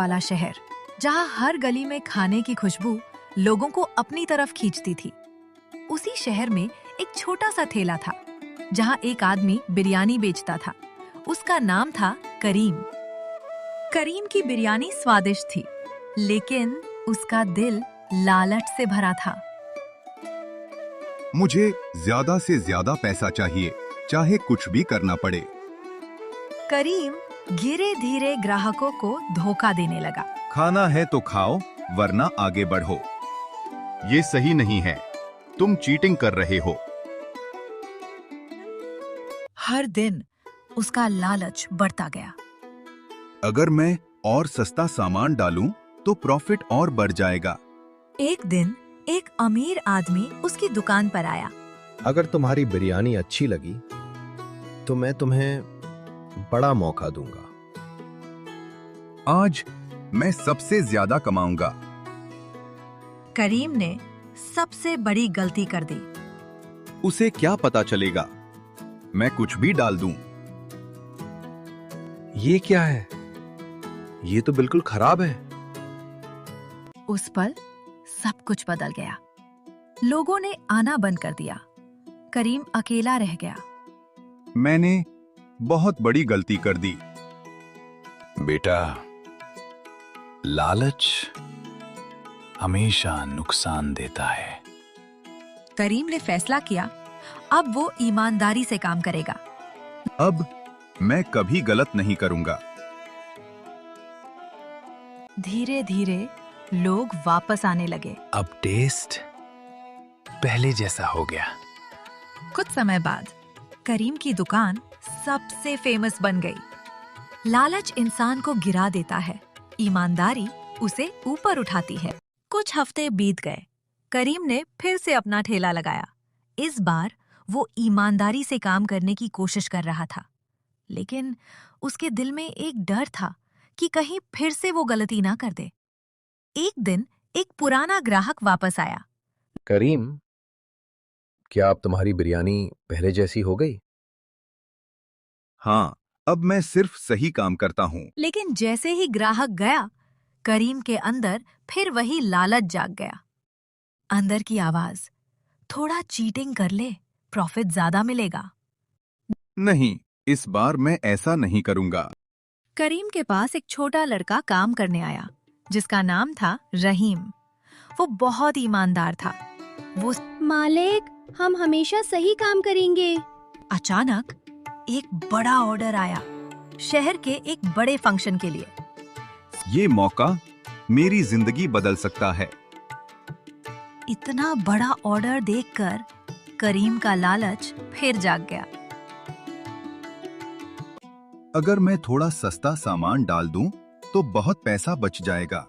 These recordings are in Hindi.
वाला शहर, जहां हर गली में खाने की खुशबू लोगों को अपनी तरफ खींचती थी। उसी शहर में एक छोटा सा ठेला था, जहां एक आदमी बिरयानी बेचता था। उसका नाम था करीम। करीम की बिरयानी स्वादिष्ट थी, लेकिन उसका दिल लालच से भरा था। मुझे ज्यादा से ज्यादा पैसा चाहिए, चाहे कुछ भी करना पड़े। करीम धीरे धीरे ग्राहकों को धोखा देने लगा। खाना है तो खाओ, वरना आगे बढ़ो। ये सही नहीं है, तुम चीटिंग कर रहे हो। हर दिन उसका लालच बढ़ता गया। अगर मैं और सस्ता सामान डालूं, तो प्रॉफिट और बढ़ जाएगा। एक दिन एक अमीर आदमी उसकी दुकान पर आया। अगर तुम्हारी बिरयानी अच्छी लगी, तो मैं तुम्हें बड़ा मौका दूंगा। आज मैं सबसे ज्यादा कमाऊंगा। करीम ने सबसे बड़ी गलती कर दी। उसे क्या पता चलेगा, मैं कुछ भी डाल दूं। ये क्या है? ये तो बिल्कुल खराब है। उस पल सब कुछ बदल गया। लोगों ने आना बंद कर दिया। करीम अकेला रह गया। मैंने बहुत बड़ी गलती कर दी। बेटा, लालच हमेशा नुकसान देता है। करीम ने फैसला किया, अब वो ईमानदारी से काम करेगा। अब मैं कभी गलत नहीं करूंगा। धीरे धीरे लोग वापस आने लगे। अब टेस्ट पहले जैसा हो गया। कुछ समय बाद करीम की दुकान सबसे फेमस बन गई। लालच इंसान को गिरा देता है, ईमानदारी उसे ऊपर उठाती है। कुछ हफ्ते बीत गए। करीम ने फिर से अपना ठेला लगाया। इस बार वो ईमानदारी से काम करने की कोशिश कर रहा था, लेकिन उसके दिल में एक डर था कि कहीं फिर से वो गलती ना कर दे। एक दिन एक पुराना ग्राहक वापस आया। करीम, क्या अब तुम्हारी बिरयानी पहले जैसी हो गई? हाँ, अब मैं सिर्फ सही काम करता हूँ। लेकिन जैसे ही ग्राहक गया, करीम के अंदर फिर वही लालच जाग गया। अंदर की आवाज, थोड़ा चीटिंग कर ले, प्रॉफिट ज्यादा मिलेगा। नहीं, इस बार मैं ऐसा नहीं करूंगा। करीम के पास एक छोटा लड़का काम करने आया, जिसका नाम था रहीम। वो बहुत ईमानदार था। वो मालिक, हम हमेशा सही काम करेंगे। अचानक एक बड़ा ऑर्डर आया, शहर के एक बड़े फंक्शन के लिए। ये मौका मेरी जिंदगी बदल सकता है। इतना बड़ा ऑर्डर देखकर करीम का लालच फिर जाग गया। अगर मैं थोड़ा सस्ता सामान डाल दूं, तो बहुत पैसा बच जाएगा।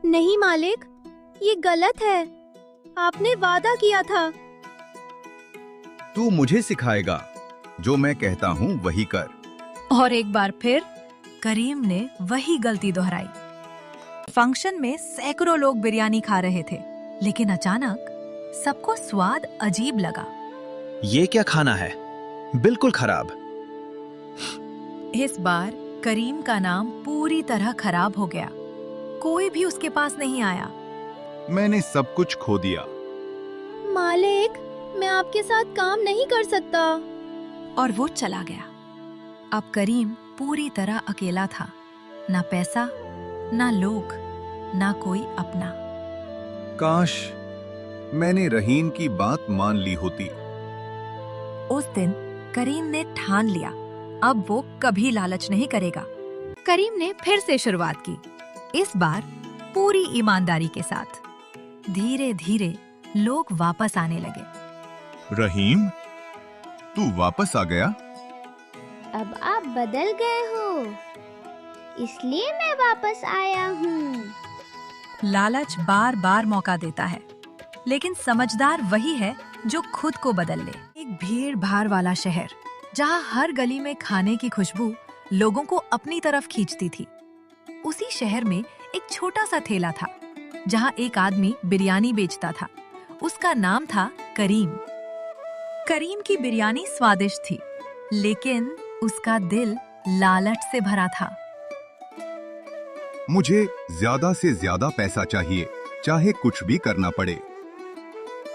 नहीं मालिक, ये गलत है। आपने वादा किया था। तू मुझे सिखाएगा, जो मैं कहता हूँ वही कर। और एक बार फिर करीम ने वही गलती दोहराई। फंक्शन में सैकड़ों लोग बिरयानी खा रहे थे, लेकिन अचानक सबको स्वाद अजीब लगा। ये क्या खाना है? बिल्कुल खराब। इस बार करीम का नाम पूरी तरह खराब हो गया। कोई भी उसके पास नहीं आया। मैंने सब कुछ खो दिया। मालिक, मैं आपके साथ काम नहीं कर सकता। और वो चला गया। अब करीम पूरी तरह अकेला था। ना पैसा, ना लोग, ना कोई अपना। काश मैंने रहीम की बात मान ली होती। उस दिन करीम ने ठान लिया, अब वो कभी लालच नहीं करेगा। करीम ने फिर से शुरुआत की, इस बार पूरी ईमानदारी के साथ। धीरे धीरे लोग वापस आने लगे। रहीम, तू वापस आ गया? अब आप बदल गए हो, इसलिए मैं वापस आया हूँ। लालच बार बार मौका देता है, लेकिन समझदार वही है जो खुद को बदल ले। एक भीड़ भाड़ वाला शहर, जहाँ हर गली में खाने की खुशबू लोगों को अपनी तरफ खींचती थी। उसी शहर में एक छोटा सा ठेला था, जहाँ एक आदमी बिरयानी बेचता था। उसका नाम था करीम। करीम की बिरयानी स्वादिष्ट थी, लेकिन उसका दिल लालच से भरा था। मुझे ज्यादा से ज्यादा पैसा चाहिए, चाहे कुछ भी करना पड़े।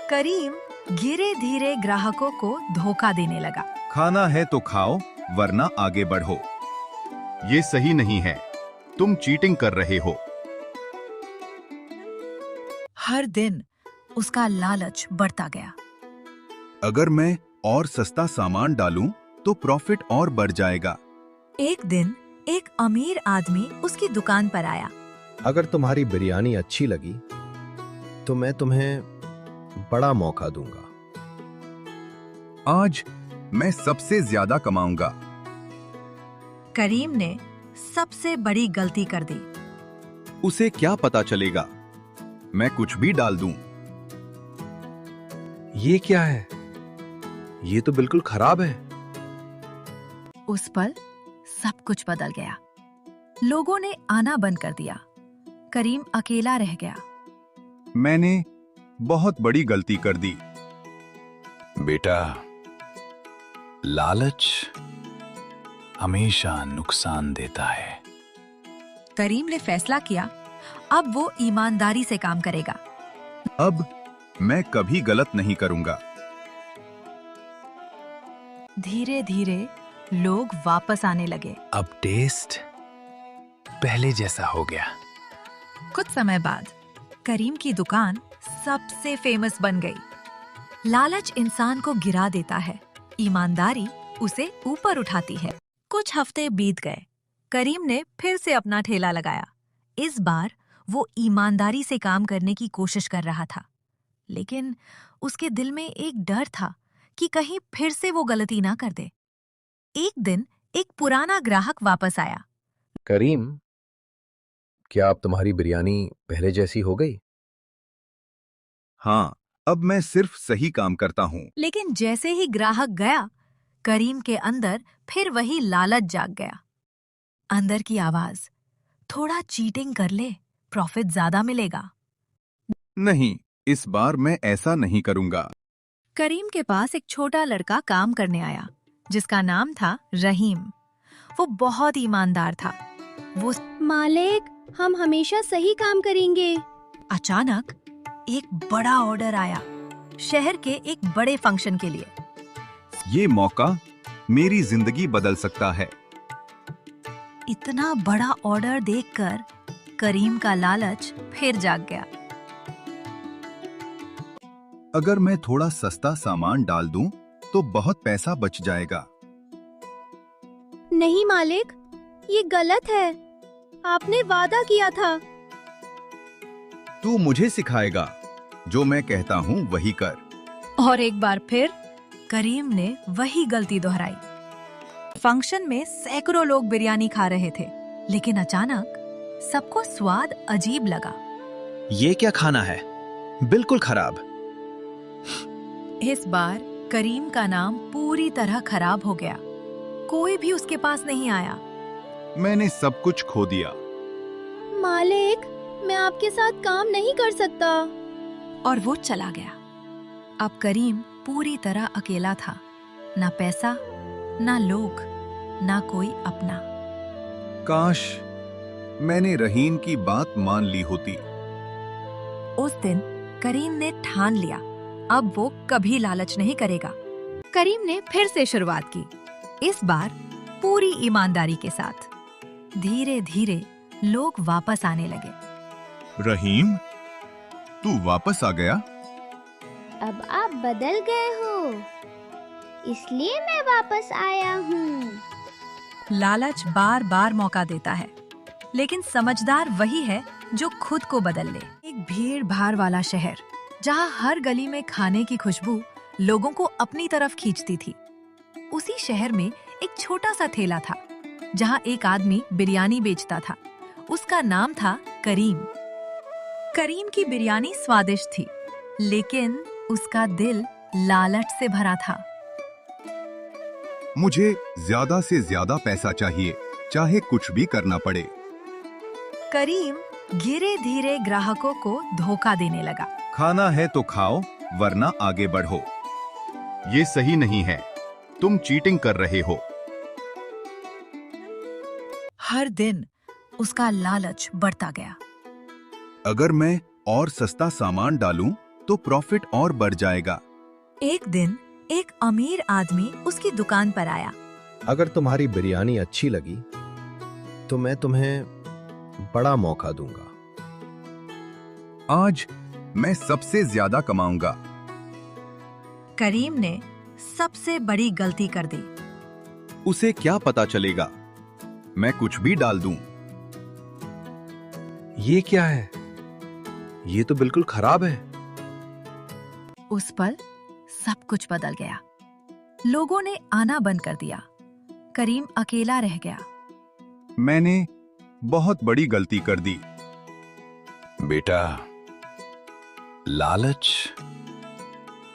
करीम धीरे धीरे ग्राहकों को धोखा देने लगा। खाना है तो खाओ, वरना आगे बढ़ो। ये सही नहीं है, तुम चीटिंग कर रहे हो। हर दिन उसका लालच बढ़ता गया। अगर मैं और सस्ता सामान डालूं तो प्रॉफिट और बढ़ जाएगा। एक दिन एक अमीर आदमी उसकी दुकान पर आया। अगर तुम्हारी बिरयानी अच्छी लगी तो मैं तुम्हें बड़ा मौका दूंगा। आज मैं सबसे ज्यादा कमाऊंगा। करीम ने सबसे बड़ी गलती कर दी। उसे क्या पता चलेगा, मैं कुछ भी डाल दूं। ये क्या है? ये तो बिल्कुल खराब है। उस पल सब कुछ बदल गया। लोगों ने आना बंद कर दिया। करीम अकेला रह गया। मैंने बहुत बड़ी गलती कर दी। बेटा, लालच हमेशा नुकसान देता है। करीम ने फैसला किया, अब वो ईमानदारी से काम करेगा। अब मैं कभी गलत नहीं करूंगा। धीरे धीरे लोग वापस आने लगे। अब टेस्ट पहले जैसा हो गया। कुछ समय बाद करीम की दुकान सबसे फेमस बन गई। लालच इंसान को गिरा देता है, ईमानदारी उसे ऊपर उठाती है। कुछ हफ्ते बीत गए। करीम ने फिर से अपना ठेला लगाया। इस बार वो ईमानदारी से काम करने की कोशिश कर रहा था, लेकिन उसके दिल में एक डर था कि कहीं फिर से वो गलती ना कर दे। एक दिन एक पुराना ग्राहक वापस आया। करीम, क्या अब तुम्हारी बिरयानी पहले जैसी हो गई? हाँ, अब मैं सिर्फ सही काम करता हूँ। लेकिन जैसे ही ग्राहक गया, करीम के अंदर फिर वही लालच जाग गया। अंदर की आवाज, थोड़ा चीटिंग कर ले, प्रॉफिट ज्यादा मिलेगा। नहीं, इस बार मैं ऐसा नहीं करूंगा। करीम के पास एक छोटा लड़का काम करने आया, जिसका नाम था रहीम। वो बहुत ईमानदार था। वो मालिक, हम हमेशा सही काम करेंगे। अचानक एक बड़ा ऑर्डर आया, शहर के एक बड़े फंक्शन के लिए। ये मौका मेरी जिंदगी बदल सकता है। इतना बड़ा ऑर्डर देखकर करीम का लालच फिर जाग गया। अगर मैं थोड़ा सस्ता सामान डाल दूं तो बहुत पैसा बच जाएगा। नहीं मालिक, ये गलत है। आपने वादा किया था। तू मुझे सिखाएगा, जो मैं कहता हूँ वही कर। और एक बार फिर करीम ने वही गलती दोहराई। फंक्शन में सैकड़ों लोग बिरयानी खा रहे थे, लेकिन अचानक सबको स्वाद अजीब लगा। ये क्या खाना है? बिल्कुल खराब। इस बार करीम का नाम पूरी तरह खराब हो गया। कोई भी उसके पास नहीं आया। मैंने सब कुछ खो दिया। मालिक, मैं आपके साथ काम नहीं कर सकता। और वो चला गया। अब करीम पूरी तरह अकेला था। ना पैसा, ना लोग, ना कोई अपना। काश मैंने रहीम की बात मान ली होती। उस दिन करीम ने ठान लिया, अब वो कभी लालच नहीं करेगा। करीम ने फिर से शुरुआत की, इस बार पूरी ईमानदारी के साथ। धीरे धीरे लोग वापस आने लगे। रहीम, तू वापस आ गया? अब आप बदल गए हो, इसलिए मैं वापस आया हूँ। लालच बार बार मौका देता है, लेकिन समझदार वही है जो खुद को बदल ले। एक भीड़ भाड़ वाला शहर, जहाँ हर गली में खाने की खुशबू लोगों को अपनी तरफ खींचती थी। उसी शहर में एक छोटा सा ठेला था, जहाँ एक आदमी बिरयानी बेचता था। उसका नाम था करीम। करीम की बिरयानी स्वादिष्ट थी, लेकिन उसका दिल लालच से भरा था। मुझे ज्यादा से ज्यादा पैसा चाहिए, चाहे कुछ भी करना पड़े। करीम धीरे धीरे ग्राहकों को धोखा देने लगा। खाना है तो खाओ, वरना आगे बढ़ो। ये सही नहीं है, तुम चीटिंग कर रहे हो। हर दिन उसका लालच बढ़ता गया। अगर मैं और सस्ता सामान डालूं तो प्रॉफिट और बढ़ जाएगा। एक दिन एक अमीर आदमी उसकी दुकान पर आया। अगर तुम्हारी बिरयानी अच्छी लगी तो मैं तुम्हें बड़ा मौका दूंगा। आज मैं सबसे ज्यादा कमाऊंगा। करीम ने सबसे बड़ी गलती कर दी। उसे क्या पता चलेगा, मैं कुछ भी डाल दूं। ये क्या है? ये तो बिल्कुल खराब है। उस पल सब कुछ बदल गया। लोगों ने आना बंद कर दिया। करीम अकेला रह गया। मैंने बहुत बड़ी गलती कर दी। बेटा, लालच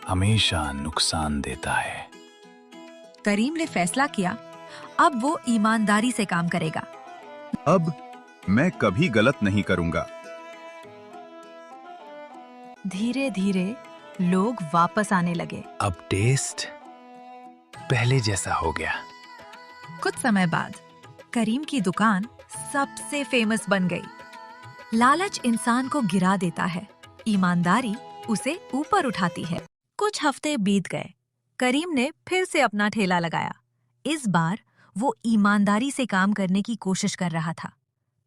हमेशा नुकसान देता है। करीम ने फैसला किया, अब वो ईमानदारी से काम करेगा। अब मैं कभी गलत नहीं करूंगा। धीरे धीरे लोग वापस आने लगे। अब टेस्ट पहले जैसा हो गया। कुछ समय बाद करीम की दुकान सबसे फेमस बन गई। लालच इंसान को गिरा देता है, ईमानदारी उसे ऊपर उठाती है। कुछ हफ्ते बीत गए। करीम ने फिर से अपना ठेला लगाया। इस बार वो ईमानदारी से काम करने की कोशिश कर रहा था,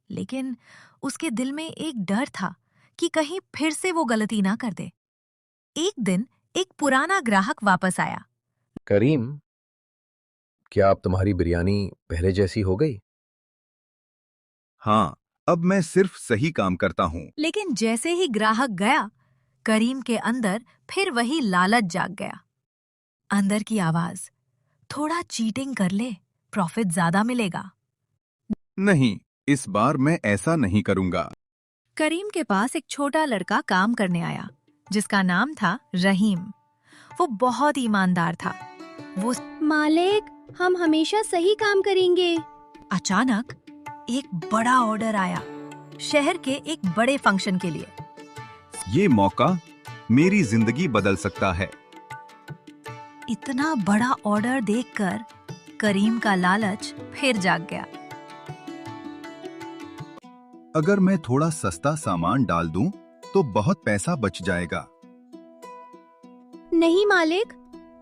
लेकिन उसके दिल में एक डर था कि कहीं फिर से वो गलती ना कर दे। एक दिन एक पुराना ग्राहक वापस आया। करीम, क्या अब तुम्हारी बिरयानी पहले जैसी हो गई? हाँ, अब मैं सिर्फ सही काम करता हूँ। लेकिन जैसे ही ग्राहक गया, करीम के अंदर फिर वही लालच जाग गया। अंदर की आवाज, थोड़ा चीटिंग कर ले, प्रॉफिट ज्यादा मिलेगा। नहीं, इस बार मैं ऐसा नहीं करूंगा। करीम के पास एक छोटा लड़का काम करने आया, जिसका नाम था रहीम। वो बहुत ईमानदार था। वो मालिक, हम हमेशा सही काम करेंगे। अचानक एक बड़ा ऑर्डर आया, शहर के एक बड़े फंक्शन के लिए। ये मौका मेरी जिंदगी बदल सकता है। इतना बड़ा ऑर्डर देखकर करीम का लालच फिर जाग गया। अगर मैं थोड़ा सस्ता सामान डाल दूं तो बहुत पैसा बच जाएगा। नहीं मालिक,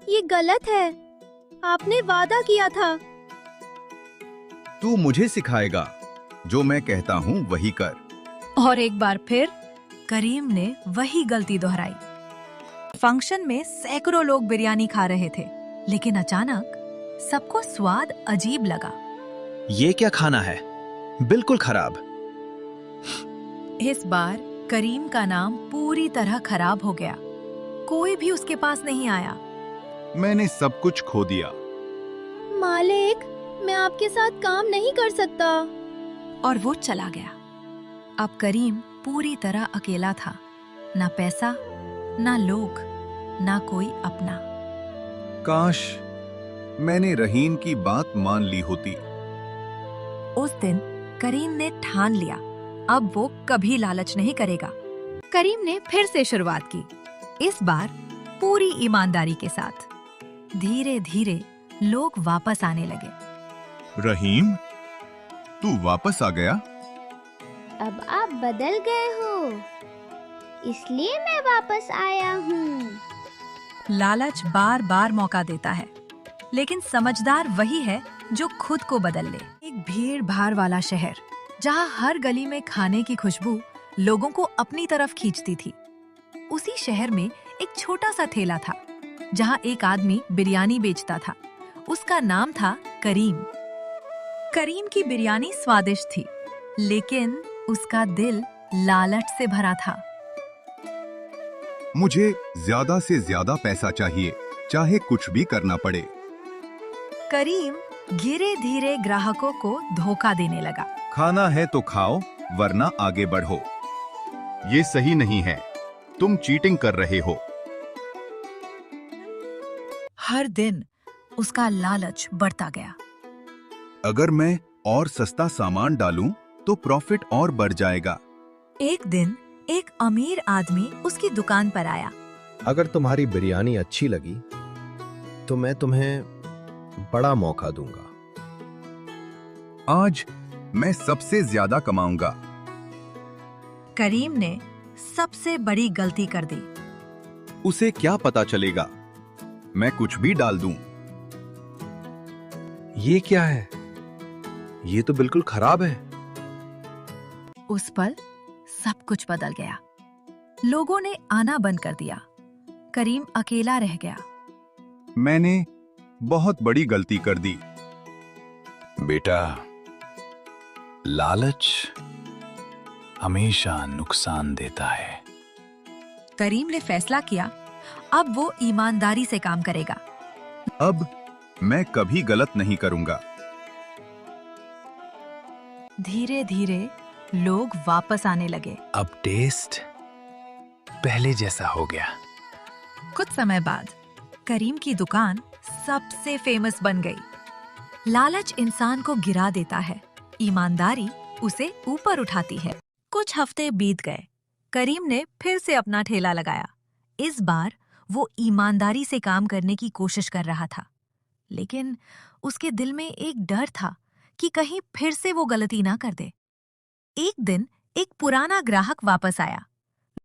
ये गलत है। आपने वादा किया था। तू मुझे सिखाएगा, जो मैं कहता हूँ वही कर। और एक बार फिर करीम ने वही गलती दोहराई। फंक्शन में सैकड़ों लोग बिरयानी खा रहे थे, लेकिन अचानक सबको स्वाद अजीब लगा। ये क्या खाना है? बिल्कुल खराब। इस बार करीम का नाम पूरी तरह खराब हो गया। कोई भी उसके पास नहीं आया। मैंने सब कुछ खो दिया। मालिक, मैं आपके साथ काम नहीं कर सकता। और वो चला गया। अब करीम पूरी तरह अकेला था। ना पैसा, ना लोग, ना कोई अपना। काश मैंने रहीम की बात मान ली होती। उस दिन करीम ने ठान लिया, अब वो कभी लालच नहीं करेगा। करीम ने फिर से शुरुआत की, इस बार पूरी ईमानदारी के साथ। धीरे धीरे लोग वापस आने लगे। रहीम, तू वापस आ गया? अब आप बदल गए हो, इसलिए मैं वापस आया हूँ। लालच बार बार मौका देता है, लेकिन समझदार वही है जो खुद को बदल ले। एक भीड़ भाड़ वाला शहर, जहाँ हर गली में खाने की खुशबू लोगों को अपनी तरफ खींचती थी। उसी शहर में एक छोटा सा ठेला था, जहाँ एक आदमी बिरयानी बेचता था। उसका नाम था करीम। करीम की बिरयानी स्वादिष्ट थी, लेकिन उसका दिल लालच से भरा था। मुझे ज्यादा से ज्यादा पैसा चाहिए, चाहे कुछ भी करना पड़े। करीम धीरे धीरे ग्राहकों को धोखा देने लगा। खाना है तो खाओ, वरना आगे बढ़ो। ये सही नहीं है, तुम चीटिंग कर रहे हो। हर दिन उसका लालच बढ़ता गया। अगर मैं और सस्ता सामान डालूं तो प्रॉफिट और बढ़ जाएगा। एक दिन एक अमीर आदमी उसकी दुकान पर आया। अगर तुम्हारी बिरयानी अच्छी लगी तो मैं तुम्हें बड़ा मौका दूंगा। आज मैं सबसे ज्यादा कमाऊंगा। करीम ने सबसे बड़ी गलती कर दी। उसे क्या पता चलेगा? मैं कुछ भी डाल दूं। ये क्या है? ये तो बिल्कुल खराब है। उस पल सब कुछ बदल गया। लोगों ने आना बंद कर दिया। करीम अकेला रह गया। मैंने बहुत बड़ी गलती कर दी। बेटा, लालच हमेशा नुकसान देता है। करीम ने फैसला किया, अब वो ईमानदारी से काम करेगा। अब मैं कभी गलत नहीं करूंगा। धीरे धीरे लोग वापस आने लगे। अब टेस्ट पहले जैसा हो गया। कुछ समय बाद करीम की दुकान सबसे फेमस बन गई। लालच इंसान को गिरा देता है, ईमानदारी उसे ऊपर उठाती है। कुछ हफ्ते बीत गए। करीम ने फिर से अपना ठेला लगाया। इस बार वो ईमानदारी से काम करने की कोशिश कर रहा था, लेकिन उसके दिल में एक डर था कि कहीं फिर से वो गलती ना कर दे। एक दिन एक पुराना ग्राहक वापस आया।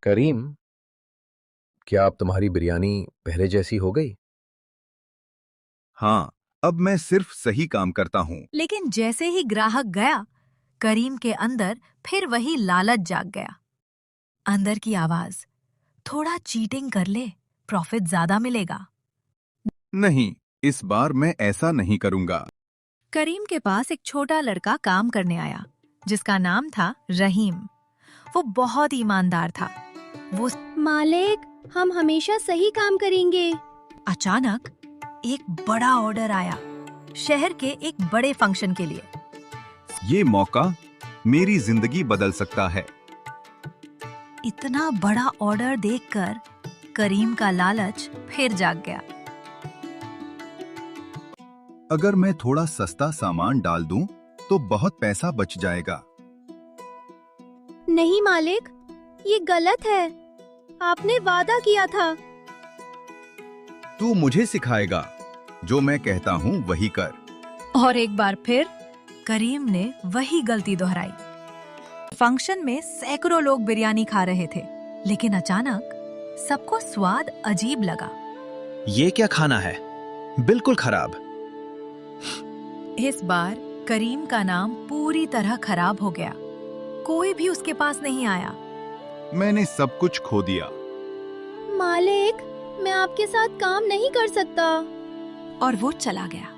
करीम, क्या अब तुम्हारी बिरयानी पहले जैसी हो गई? हाँ, अब मैं सिर्फ सही काम करता हूँ। लेकिन जैसे ही ग्राहक गया, करीम के अंदर फिर वही लालच जाग गया। अंदर की आवाज, थोड़ा चीटिंग कर ले, प्रॉफिट ज्यादा मिलेगा। नहीं, इस बार मैं ऐसा नहीं करूंगा। करीम के पास एक छोटा लड़का काम करने आया, जिसका नाम था रहीम। वो बहुत ईमानदार था। वो मालिक, हम हमेशा सही काम करेंगे। अचानक एक बड़ा ऑर्डर आया, शहर के एक बड़े फंक्शन के लिए। ये मौका मेरी जिंदगी बदल सकता है। इतना बड़ा ऑर्डर देखकर करीम का लालच फिर जाग गया। अगर मैं थोड़ा सस्ता सामान डाल दूं, तो बहुत पैसा बच जाएगा। नहीं मालिक, ये गलत है। आपने वादा किया था। तू मुझे सिखाएगा, जो मैं कहता हूँ वही कर। और एक बार फिर करीम ने वही गलती दोहराई। फंक्शन में सैकड़ों लोग बिरयानी खा रहे थे, लेकिन अचानक सबको स्वाद अजीब लगा। ये क्या खाना है? बिल्कुल खराब। इस बार करीम का नाम पूरी तरह खराब हो गया। कोई भी उसके पास नहीं आया। मैंने सब कुछ खो दिया। मालिक, मैं आपके साथ काम नहीं कर सकता। और वो चला गया।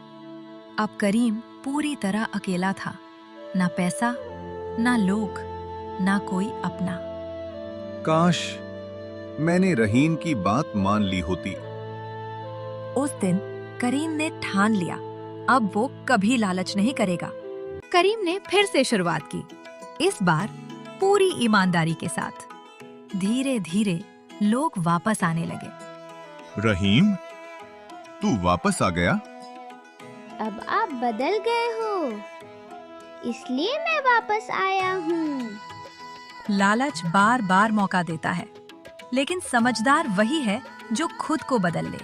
अब करीम पूरी तरह अकेला था। ना पैसा, ना लोग, ना कोई अपना। काश मैंने रहीम की बात मान ली होती। उस दिन करीम ने ठान लिया, अब वो कभी लालच नहीं करेगा। करीम ने फिर से शुरुआत की, इस बार पूरी ईमानदारी के साथ। धीरे धीरे लोग वापस आने लगे। रहीम, तू वापस आ गया? अब आप बदल गए हो, इसलिए मैं वापस आया हूँ। लालच बार बार मौका देता है, लेकिन समझदार वही है जो खुद को बदल ले।